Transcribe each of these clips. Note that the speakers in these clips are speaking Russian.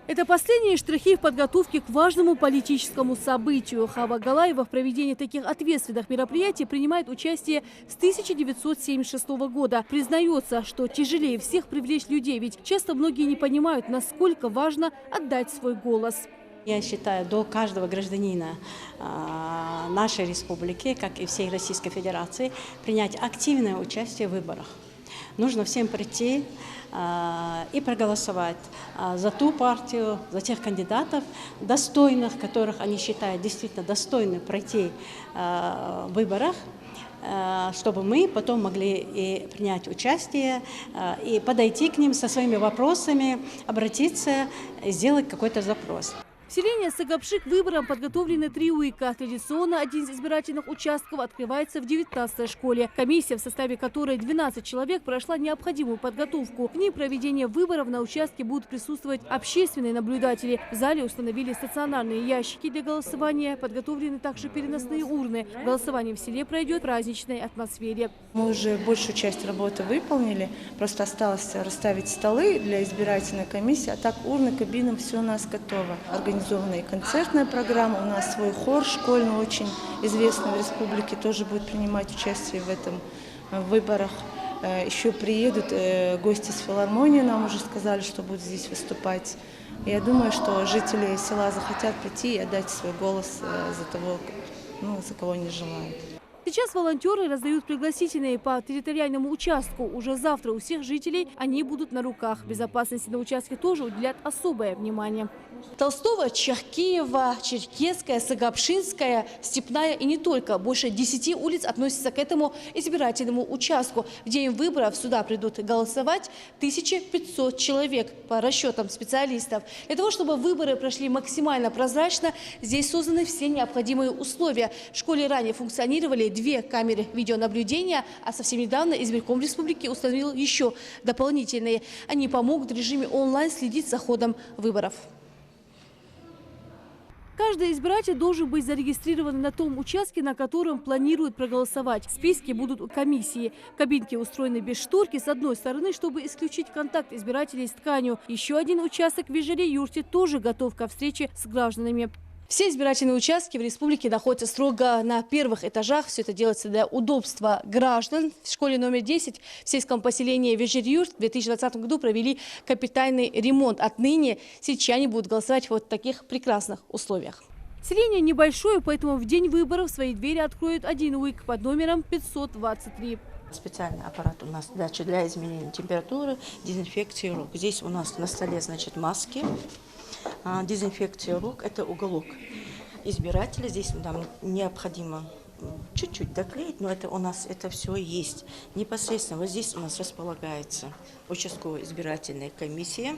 Это последние штрихи в подготовке к важному политическому событию. Хава Галаева в проведении таких ответственных мероприятий принимает участие с 1976 года. Признается, что тяжелее всех привлечь людей, ведь часто многие не понимают, насколько важно отдать свой голос. Я считаю, до каждого гражданина нашей республики, как и всей Российской Федерации, принять активное участие в выборах. Нужно всем прийти и проголосовать за ту партию, за тех кандидатов, достойных, которых они считают действительно достойны пройти в выборах, чтобы мы потом могли и принять участие, и подойти к ним со своими вопросами, обратиться, сделать какой-то запрос. В селении Сагапши к выборам подготовлены 3 УИКа. Традиционно один из избирательных участков открывается в 19-й школе. Комиссия, в составе которой 12 человек, прошла необходимую подготовку. В ней проведения выборов на участке будут присутствовать общественные наблюдатели. В зале установили стационарные ящики для голосования. Подготовлены также переносные урны. Голосование в селе пройдет в праздничной атмосфере. Мы уже большую часть работы выполнили. Просто осталось расставить столы для избирательной комиссии. А так урны, кабины, все у нас готово. Организованная и концертная программа. У нас свой хор школьный, очень известный в республике, тоже будет принимать участие в этом выборах. Еще приедут гости с филармонии, нам уже сказали, что будут здесь выступать. Я думаю, что жители села захотят прийти и отдать свой голос за того, за кого они желают. Сейчас волонтеры раздают пригласительные по территориальному участку. Уже завтра у всех жителей они будут на руках. Безопасности на участке тоже уделят особое внимание. Толстого, Чахкиева, Черкесская, Сагапшинская, Степная и не только. Больше 10 улиц относятся к этому избирательному участку. В день выборов сюда придут голосовать 1500 человек по расчетам специалистов. Для того, чтобы выборы прошли максимально прозрачно, здесь созданы все необходимые условия. В школе ранее функционировали 2 камеры видеонаблюдения, а совсем недавно избирком республики установил еще дополнительные. Они помогут в режиме онлайн следить за ходом выборов. Каждый избиратель должен быть зарегистрирован на том участке, на котором планирует проголосовать. Списки будут у комиссии. Кабинки устроены без шторки с одной стороны, чтобы исключить контакт избирателей с тканью. Еще один участок в Вежере-Юрте тоже готов ко встрече с гражданами. Все избирательные участки в республике находятся строго на первых этажах. Все это делается для удобства граждан. В школе номер 10 в сельском поселении Вежер-Юрт в 2020 году провели капитальный ремонт. Отныне сельчане будут голосовать в вот таких прекрасных условиях. Селение небольшое, поэтому в день выборов свои двери откроют один УИК под номером 523. Специальный аппарат у нас для измерения температуры, дезинфекции рук. Здесь у нас на столе, маски. Дезинфекция рук – это уголок избирателя. Здесь нам необходимо чуть-чуть доклеить, но это у нас это все есть. Непосредственно вот здесь у нас располагается участковая избирательная комиссия,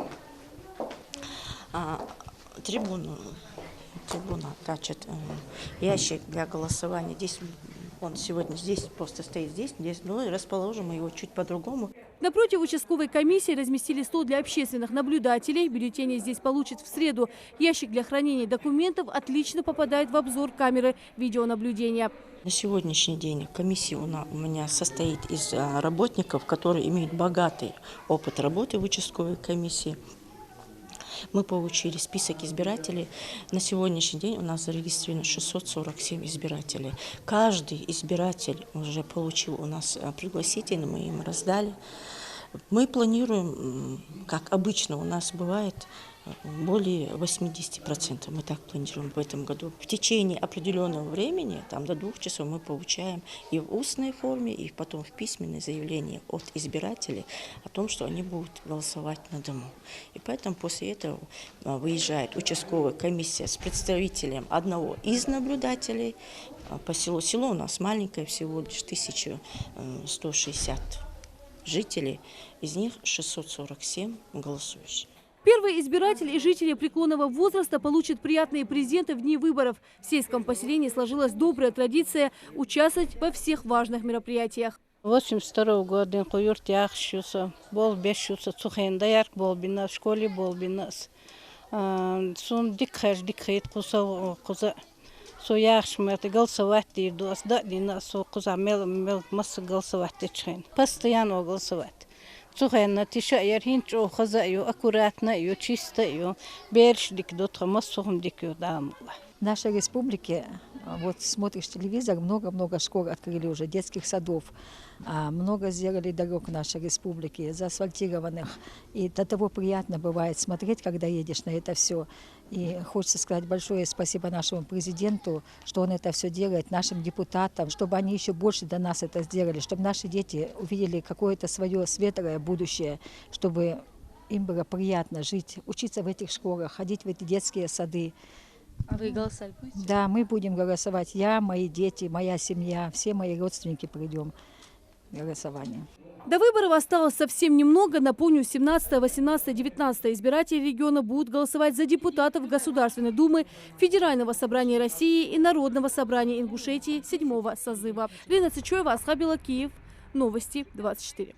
трибуна, значит, ящик для голосования. Здесь он сегодня здесь просто стоит здесь, но расположим его чуть по-другому. Напротив участковой комиссии разместили стол для общественных наблюдателей. Бюллетени здесь получат в среду. Ящик для хранения документов отлично попадает в обзор камеры видеонаблюдения. На сегодняшний день комиссия у меня состоит из работников, которые имеют богатый опыт работы в участковой комиссии. Мы получили список избирателей. На сегодняшний день у нас зарегистрировано 647 избирателей. Каждый избиратель уже получил у нас пригласительный, мы им раздали. Мы планируем, как обычно у нас бывает, более 80%. Мы так планируем в этом году. В течение определенного времени, до 2 часов, мы получаем и в устной форме, и потом в письменное заявление от избирателей о том, что они будут голосовать на дому. И поэтому после этого выезжает участковая комиссия с представителем одного из наблюдателей по селу. Село у нас маленькое, всего лишь 1160 жителей, из них 647 голосующих. Первые избиратели и жители преклонного возраста получат приятные презенты в дни выборов. В сельском поселении сложилась добрая традиция участвовать во всех важных мероприятиях. 82 года куюрт яхшуса, бол бешуса, цухенда ярк бол бина в школе бол бинас. Сун дикхет куза со яхшмет голосовать дирду асда дина со куза мел масса голосовать течен. Постоянно голосовать. Цухенна тишайер хинчо хазаю аккуратную, чистую, бережник до массовым дикую дамла. В нашей республике, вот смотришь телевизор, много-много школ открыли уже, детских садов. Много сделали дорог в нашей республике, заасфальтированных. И до того приятно бывает смотреть, когда едешь на это все. И хочется сказать большое спасибо нашему президенту, что он это все делает, нашим депутатам, чтобы они еще больше до нас это сделали, чтобы наши дети увидели какое-то свое светлое будущее, чтобы им было приятно жить, учиться в этих школах, ходить в эти детские сады. А вы голосовать будете? Да, мы будем голосовать. Я, мои дети, моя семья, все мои родственники придем на голосование. До выборов осталось совсем немного. Напомню, 17, 18, 19 избиратели региона будут голосовать за депутатов Государственной Думы, Федерального собрания России и Народного собрания Ингушетии 7-го созыва. Лена Цычоева, Асхабила, Киев. Новости 24.